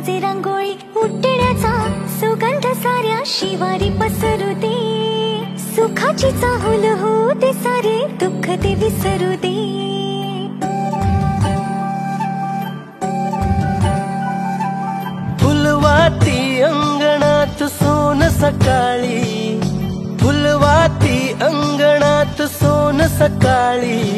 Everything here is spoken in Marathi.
वाजे रांगोळी उठण्याचा सुगंध साऱ्या शिवारी पसरू दे, सुखाची चाहूल होऊ दे सारे दुःख ते विसरू दे। फुलवाती अंगणात सोन सकाळी, फुलवाती अंगणात सोन सकाळी,